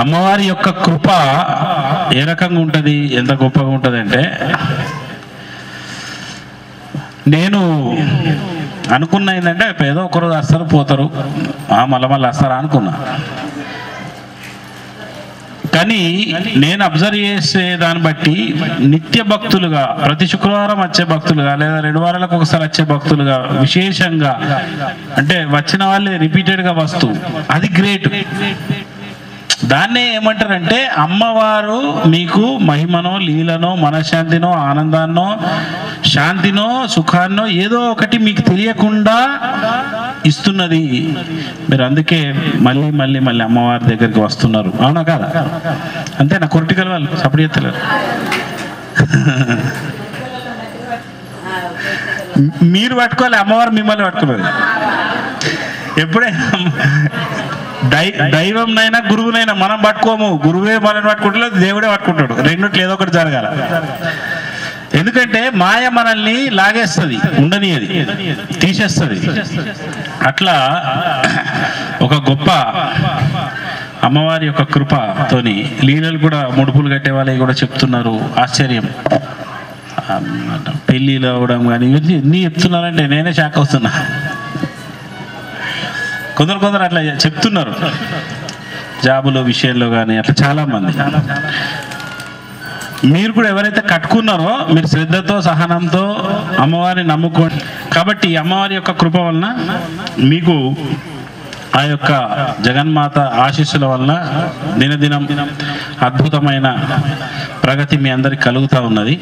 అమ్మవారి యొక్క కృప ఏ రకంగా ఉంటుంది, ఎంత గొప్పగా ఉంటుంది అంటే, నేను అనుకున్న ఏంటంటే ఏదో ఒకరోజు వస్తారు పోతారు, మళ్ళీ వస్తారా అనుకున్నా. కానీ నేను అబ్జర్వ్ చేసే దాన్ని బట్టి నిత్య భక్తులుగా, ప్రతి శుక్రవారం వచ్చే భక్తులుగా, లేదా 2 వారాలకు ఒకసారి వచ్చే భక్తులుగా, విశేషంగా అంటే వచ్చిన వాళ్ళే రిపీటెడ్గా వస్తూ, అది గ్రేట్. దాన్నే ఏమంటారంటే అమ్మవారు మీకు మహిమనో, లీలనో, మనశ్శాంతినో, ఆనందాన్నో, శాంతినో, సుఖాన్నో ఏదో ఒకటి మీకు తెలియకుండా ఇస్తున్నది. మీరు అందుకే మళ్ళీ మళ్ళీ మళ్ళీ అమ్మవారి దగ్గరికి వస్తున్నారు, అవునా కాదా? అంతే నా కొరటికల్ వాళ్ళు సపోర్ట్ చేస్తలేరు. మీరు పట్టుకోవాలి, అమ్మవారు మిమ్మల్ని పట్టుకున్నది. ఎప్పుడైనా దైవంనైనా గురువునైనా మనం పట్టుకోము, గురువే మనల్ని పట్టుకుంటలేదు, దేవుడే పట్టుకుంటాడు. రెండిట్లో ఏదో ఒకటి జరగాల. ఎందుకంటే మాయ మనల్ని లాగేస్తుంది, ఉండనియది, తీసేస్తుంది. అట్లా ఒక గొప్ప అమ్మవారి యొక్క కృపతోని లీలలు కూడా, ముడుపులు కట్టే వాళ్ళవి కూడా చెప్తున్నారు. ఆశ్చర్యం. పెళ్ళిళ్ళు అవ్వడం కానీ ఇవన్నీ ఎన్ని చెప్తున్నారంటే నేనే షాక్ అవుతున్నా. కొందరు అట్లా చెప్తున్నారు, జాబుల విషయంలో కానీ అట్లా చాలామంది. మీరు కూడా ఎవరైతే కట్టుకున్నారో మీరు శ్రద్ధతో, సహనంతో అమ్మవారిని నమ్ముకోండి. కాబట్టి అమ్మవారి యొక్క కృప వలన మీకు ఆ యొక్క జగన్మాత ఆశీస్సుల వలన దినదినం అద్భుతమైన ప్రగతి మీ అందరికి కలుగుతూ ఉన్నది.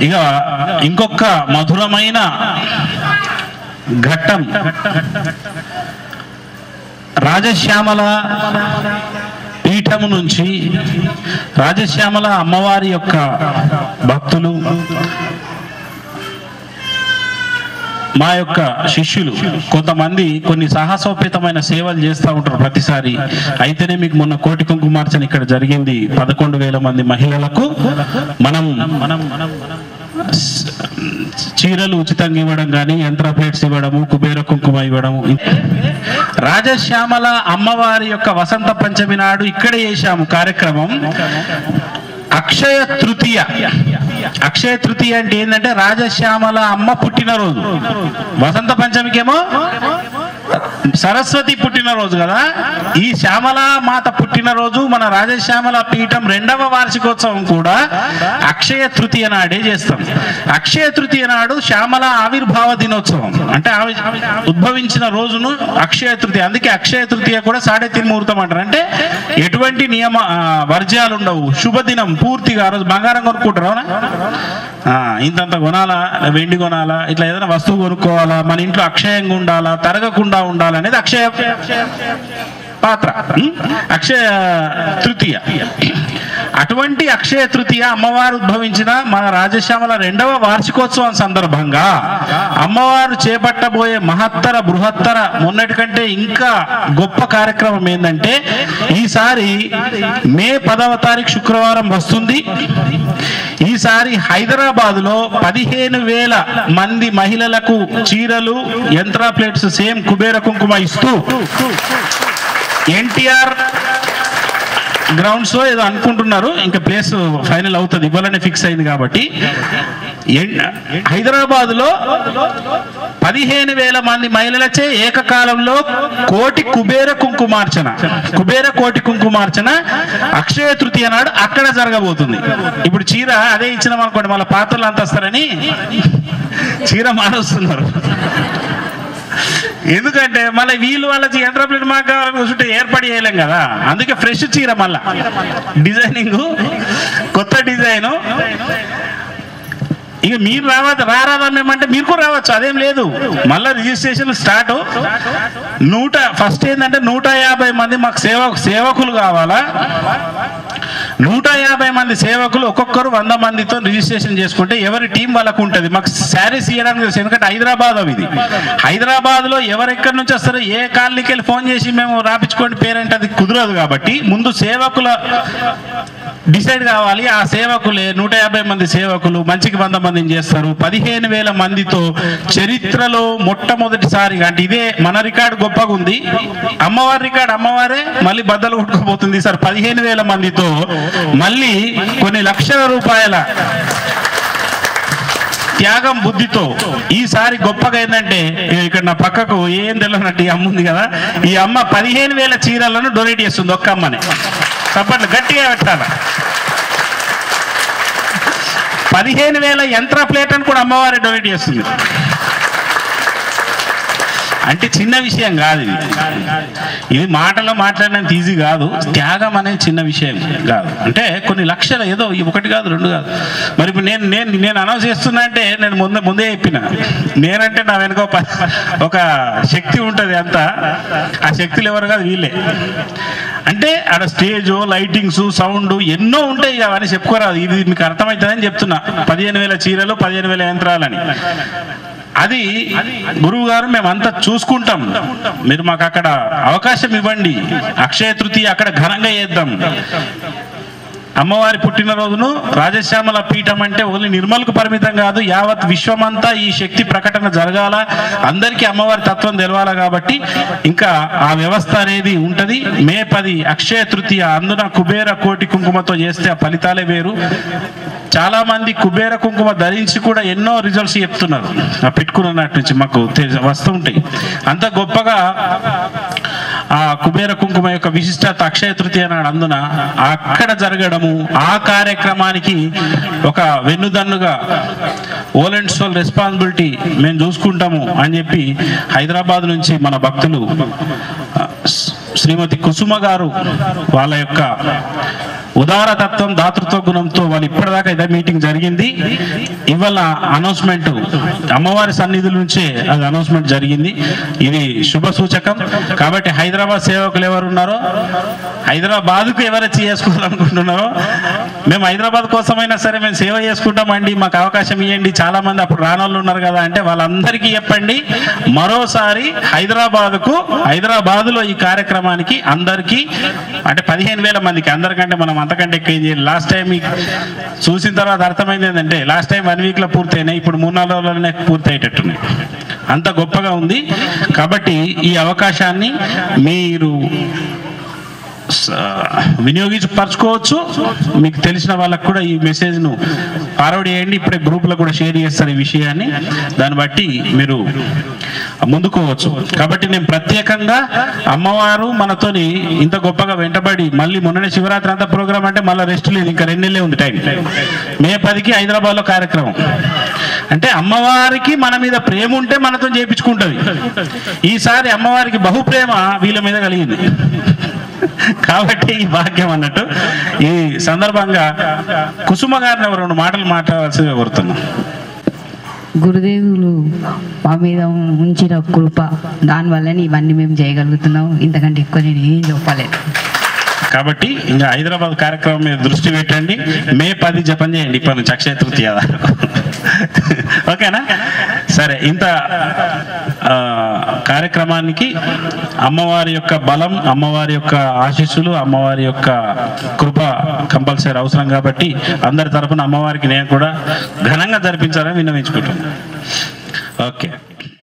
ఇక ఇంకొక మధురమైన ఘట్టం, రాజశ్యామల పీఠము నుంచి రాజశ్యామల అమ్మవారి యొక్క భక్తులు, మా యొక్క శిష్యులు కొంతమంది కొన్ని సాహసోపేతమైన సేవలు చేస్తూ ఉంటారు ప్రతిసారి. అయితేనే మీకు మొన్న కోటి కుంకుమార్చన ఇక్కడ జరిగింది. 11,000 మంది మహిళలకు మనం చీరలు ఉచితంగా ఇవ్వడం కానీ, యంత్ర ప్లేట్స్ ఇవ్వడము, కుబేర కుంకుమ ఇవ్వడము. రాజశ్యామల అమ్మవారి యొక్క వసంత పంచమి నాడు ఇక్కడే చేశాము కార్యక్రమం. అక్షయ తృతీయ. అక్షయ తృతీయ అంటే ఏంటంటే రాజశ్యామల అమ్మ పుట్టినరోజు. వసంత పంచమికేమో సరస్వతి పుట్టినరోజు కదా. ఈ శ్యామల మాత పుట్టినరోజు మన రాజశ్యామల పీఠం 2వ వార్షికోత్సవం కూడా అక్షయ తృతీయ నాడే చేస్తాం. అక్షయ తృతీయ నాడు శ్యామల ఆవిర్భావ దినోత్సవం, అంటే ఉద్భవించిన రోజును అక్షయ తృతీయ. అందుకే అక్షయ తృతీయ కూడా 3:30 ముహూర్తం అంటారు. అంటే ఎటువంటి నియమ వర్జ్యాలు ఉండవు, శుభదినం పూర్తిగా. ఆ రోజు బంగారం కొనుక్కుంటారు, అవునా? ఇంతంత కొనాలా, వెండి కొనాలా, ఇట్లా ఏదైనా వస్తువు కొనుక్కోవాలా, మన ఇంట్లో అక్షయంగా ఉండాలా, తరగకుండా ఉండాలనేది అక్షయ పాత్ర, అక్షయ తృతీయ. అటువంటి అక్షయ తృతీయ అమ్మవారు ఉద్భవించిన మన రాజశ్యామల 2వ వార్షికోత్సవం సందర్భంగా అమ్మవారు చేపట్టబోయే మహత్తర బృహత్తర మొన్నటి కంటే ఇంకా గొప్ప కార్యక్రమం ఏంటంటే, ఈసారి మే 10వ తారీఖు శుక్రవారం వస్తుంది. ఈసారి హైదరాబాద్లో 15,000 మంది మహిళలకు చీరలు, యంత్ర ప్లేట్స్, సేమ్ కుబేర కుంకుమ ఇస్తూ ఎన్టీఆర్ గ్రౌండ్స్ లో ఏదో అనుకుంటున్నారు, ఇంకా ప్లేస్ ఫైనల్ అవుతుంది, ఇవ్వాలనే ఫిక్స్ అయింది. కాబట్టి హైదరాబాద్ లో 15,000 మంది మహిళలచే ఏకకాలంలో కోటి కుబేర కుంకుమార్చన, కోటి కుంకుమార్చన అక్షయ తృతీయ నాడు అక్కడ జరగబోతుంది. ఇప్పుడు చీర అదే ఇచ్చినాం అనుకోండి, మళ్ళీ పాత్రలు అంత వస్తారని చీర మారుస్తున్నారు. ఎందుకంటే మళ్ళీ వీళ్ళు వాళ్ళకి యంత్ర ప్లేట్ మాకు కావాలని కూర్చుంటే ఏర్పాటు చేయలేం కదా. అందుకే ఫ్రెష్ చీర, మళ్ళా డిజైనింగ్, కొత్త డిజైను. ఇక మీరు రారాదమ్మేమంటే మీరు కూడా రావచ్చు, అదేం లేదు. మళ్ళీ రిజిస్ట్రేషన్ స్టార్ట్. ఫస్ట్ ఏంటంటే 150 మంది మాకు సేవకులు కావాలా. 150 మంది సేవకులు ఒక్కొక్కరు 100 మందితో రిజిస్ట్రేషన్ చేసుకుంటే ఎవరి టీం వాళ్ళకు ఉంటుంది. మాకు శారీస్ ఇవ్వడానికి తెలుసు, ఎందుకంటే హైదరాబాద్ ఇది. హైదరాబాద్ లో ఎవరెక్కడి నుంచి వస్తారో ఏ కాలనీకి వెళ్ళి ఫోన్ చేసి మేము రాపించుకోండి పేరంటే అది కుదరదు. కాబట్టి ముందు సేవకుల డిసైడ్ కావాలి. ఆ సేవకులే 150 మంది సేవకులు మంచికి 100 మందిని చేస్తారు. 15,000 మందితో చరిత్రలో మొట్టమొదటిసారిగా, అంటే ఇదే మన రికార్డు గొప్పగా ఉంది, అమ్మవారి రికార్డు అమ్మవారే మళ్ళీ బద్దలు కొట్టుకోబోతుంది సార్. 15,000 మందితో మళ్ళీ కొన్ని లక్షల రూపాయల త్యాగం బుద్ధితో ఈసారి గొప్పగా ఏంటంటే, ఇక్కడ నా పక్కకు ఏం తెలియనట్టు ఈ అమ్మ ఉంది కదా, ఈ అమ్మ 15,000 చీరలను డొనేట్ చేస్తుంది. ఒక్క అమ్మని చప్పట్లు గట్టిగా పెట్టాలి. 15,000 యంత్ర ప్లేట్లను కూడా అమ్మవారి డొనేట్ చేస్తుంది. అంటే చిన్న విషయం కాదు ఇది మాటలో మాట్లాడినంత ఈజీ కాదు. త్యాగం అనేది చిన్న విషయం కాదు. అంటే కొన్ని లక్షలు, ఏదో ఒకటి కాదు రెండు కాదు. మరి ఇప్పుడు నేను అనౌన్స్ చేస్తున్నా అంటే నేను ముందే చెప్పిన, నేనంటే నా వెనుక ఒక శక్తి ఉంటుంది. అంతా ఆ శక్తులు ఎవరు కాదు, వీళ్ళే. అంటే ఆడ స్టేజ్, లైటింగ్స్, సౌండ్ ఎన్నో ఉంటాయి. అవన్నీ చెప్పుకోరాదు. ఇది మీకు అర్థమవుతుందని చెప్తున్నా. 15,000 చీరలు, 15,000 యంత్రాలని. అది గురువు గారు మేమంతా చూసుకుంటాం, మీరు మాకు అక్కడ అవకాశం ఇవ్వండి. అక్షయ తృతీయ అక్కడ ఘనంగా చేద్దాం. అమ్మవారి పుట్టినరోజును రాజశ్యామల పీఠం అంటే ఓన్లీ నిర్మల్కు పరిమితం కాదు, యావత్ విశ్వమంతా ఈ శక్తి ప్రకటన జరగాల, అందరికీ అమ్మవారి తత్వం తెలవాల. కాబట్టి ఇంకా ఆ వ్యవస్థ అనేది ఉంటది. మే 10 అక్షయ తృతీయ, అందున కుబేర కోటి కుంకుమతో చేస్తే ఆ ఫలితాలే వేరు. చాలా మంది కుబేర కుంకుమ ధరించి కూడా ఎన్నో రిజల్ట్స్ చెప్తున్నారు. ఆ పెట్టుకున్నట్టు నుంచి మాకు వస్తూ ఉంటాయి. అంత గొప్పగా ఆ కుబేర కుంకుమ యొక్క విశిష్టత అక్షయ తృతీయ నాడు అందున అక్కడ జరగడము, ఆ కార్యక్రమానికి ఒక వెన్నుదన్నుగా ఓల్ అండ్ సోల్ రెస్పాన్సిబిలిటీ మేము చూసుకుంటాము అని చెప్పి హైదరాబాద్ నుంచి మన భక్తులు శ్రీమతి కుసుమ గారు వాళ్ళ యొక్క ఉదారతత్వం, దాతృత్వ గుణంతో వాళ్ళు ఇప్పటిదాకా ఇదే మీటింగ్ జరిగింది. ఇవాళ అనౌన్స్మెంట్ అమ్మవారి సన్నిధుల నుంచే అది అనౌన్స్మెంట్ జరిగింది. ఇది శుభ సూచకం. కాబట్టి హైదరాబాద్ సేవకులు ఎవరు ఉన్నారో, హైదరాబాద్కు ఎవరైతే చేసుకోవాలనుకుంటున్నారో, మేము హైదరాబాద్ కోసమైనా సరే మేము సేవ చేసుకుంటామండి, మాకు అవకాశం ఇవ్వండి. చాలా మంది అప్పుడు రానోళ్ళు ఉన్నారు కదా అంటే వాళ్ళందరికీ చెప్పండి, మరోసారి హైదరాబాదులో ఈ కార్యక్రమానికి అందరికీ, అంటే 15,000 మందికి, అందరికంటే మనం అంతకంటే ఎక్కువ ఏం చేయాలి. లాస్ట్ టైం చూసిన తర్వాత అర్థమైంది ఏంటంటే, లాస్ట్ టైం 1 వీక్లో పూర్తయినాయి, ఇప్పుడు 3-4 రోజులనే పూర్తి అయ్యేటట్టున్నాయి. అంత గొప్పగా ఉంది. కాబట్టి ఈ అవకాశాన్ని మీరు వినియోగించపరచుకోవచ్చు. మీకు తెలిసిన వాళ్ళకు కూడా ఈ మెసేజ్ను ఫార్వర్డ్ చేయండి. ఇప్పుడే గ్రూప్లో కూడా షేర్ చేస్తారు ఈ విషయాన్ని. దాన్ని బట్టి మీరు ముందుకోవచ్చు. కాబట్టి నేను ప్రత్యేకంగా అమ్మవారు మనతోని ఇంత గొప్పగా వెంటబడి, మళ్ళీ మొన్ననే శివరాత్రి అంతా ప్రోగ్రామ్ అంటే మళ్ళీ రెస్ట్ లేదు, ఇంకా 2 నెలలే ఉంది టైం. మే 10కి హైదరాబాద్లో కార్యక్రమం. అంటే అమ్మవారికి మన మీద ప్రేమ ఉంటే మనతో చేయించుకుంటుంది. ఈసారి అమ్మవారికి బహుప్రేమ వీళ్ళ మీద కలిగింది. కాబట్టి ఈ భాగ్యం అన్నట్టు ఈ సందర్భంగా కుసుమ గారిని 2 మాటలు మాట్లాడాల్సిందిగా కోరుతున్నాం. గురుదేవులు మా మీద ఉంచిన కృప, దానివల్లనే ఇవన్నీ మేము చేయగలుగుతున్నాం. ఇంతకంటే ఎక్కువ నేను ఏం చెప్పలేదు. కాబట్టి ఇంకా హైదరాబాద్ కార్యక్రమం మీద దృష్టి పెట్టండి. మే 10 జపం చేయండి ఇప్పటి నుంచి అక్షయ తృతీయ. ఓకేనా? సరే, ఇంత కార్యక్రమానికి అమ్మవారి యొక్క బలం, అమ్మవారి యొక్క ఆశీస్సులు, అమ్మవారి యొక్క కృప కంపల్సరీ అవసరం. కాబట్టి అందరి తరపున అమ్మవారికి నేను కూడా ఘనంగా జరిపించాలని విన్నవించుకుంటున్నాను. ఓకే.